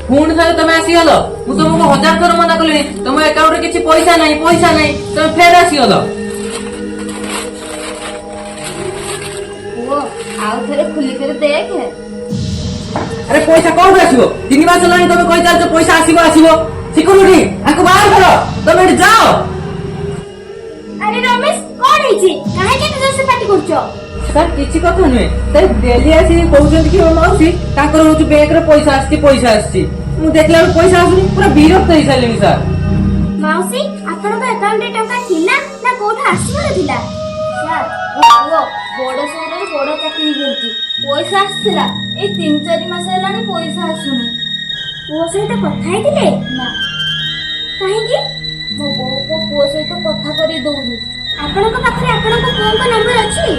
पुणी थे तुम आसीगल मु तुमको 1000 थर मना कली तुम अकाउंट किसी पैसा नहीं तुम फेर आसीगल वो आउ थरे खुली कर देख। अरे पैसा कौन आसीबो 3 मास लानी तुम कहि चाल पैसा आसीबो सिक्योरिटी आको बाहर करो तुम एठी जाओ। अरे रमेश कौन है काहे के तुझे से पार्टी करछो? सर किसी कथा नुहे ते डेली आसी कहउछन कि मौसी ताकर होछु बैंक रे पैसा आछी मु देखला पैसा आसुनी पूरा विरक्त होई सालेनी सर। मौसी आपन का अकाउंट रे टका थिला ना कोठा आसीबर थिला? सर वो बड़ शहर रे बड़ चाकरी करती पैसा आछला ए 3-4 मास हेलानी पैसा आसुनी। वो सहित कथा हेतिले ना काहे की मो पुओ सहित कथा करी दउनी। आपन का पाखरे आपन को फोन का नंबर अछि?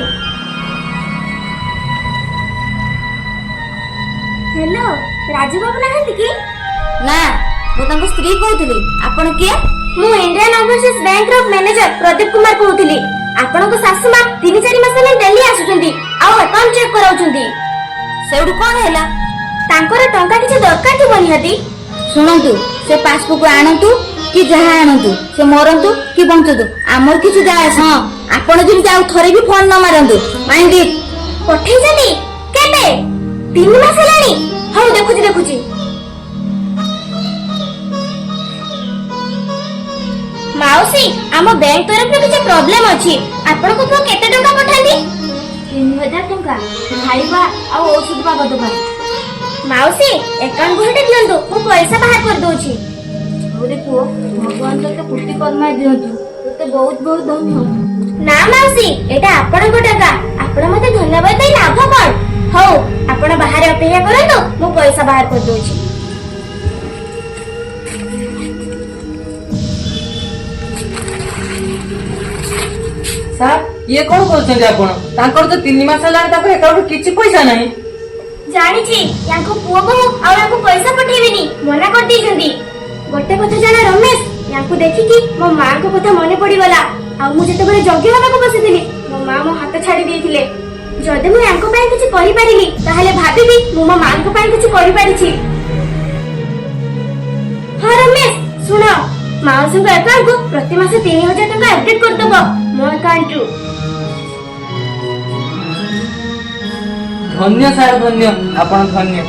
हेलो राजू बाबू नाहंती कि? ना मु तांको स्त्री कहउतली। आपन के? मु इंडियन ओवरसीज बैंक रो मैनेजर प्रदीप कुमार कहउतली। आपन को सासु मां 3-4 मास हेला दिल्ली आसुचंदी आ अकाउंट चेक कराउचंदी। सेउडु कोन हेला तांकर टंका किछ दरकार थी बनिहाती। सुनंतु से पासबुक आनंतु कि जहा आनंतु से मरंतु कि बंचतु आमर किछ जायस। हां आपन जि जाउ थरे भी फोन न मारंतु माइंड इट। पठै जदी केबे 3 मास हेलानी? हां देखुची माउसी आम बैंक तरफ किछ प्रॉब्लम अछि। आपन को केते टका पठांदी? 3000 टका खाइबा आ औषध बाबद पर। माउसी अकाउंट को हटे दियंतु मु पैसा बाहर कर दोछि। ओरे पुओ भगवान तते पुष्टि कर्मा दियंतु तते बहुत बहुत धन्यवाद। ना माउसी एटा आपन को टका आपन मते धन्यवाद दे लाभ कोन? हो आपन बाहर अपेक्षा करंतु मु पैसा बाहर कर दोछि। सर ये कौन करछन आपण तांकर तो 3 मास लानी तापर अकाउंट किछि पैसा नहीं। जानी छी याको पुओ को आ याको पैसा पठेबिनी मना कर दिजंदी। गोटे कथा जाना रमेश याको देखि कि मो मां को कथा मने पड़ी गला आ मु जते बळे जग्य होबा को बसिथिली मो मां मो हाथ छाडी देथिले। जदे मु याको पय किछि करि पारिली ताहाले भाबिबी मु मो मां को पय किछि करि पारिछि। हां रमेश सुनो माउसी को अकाउंट को प्रति मास 3000 टका अपडेट कर दबो मो अकाउंट रु। धन्य सर धन्य आपण धन्य।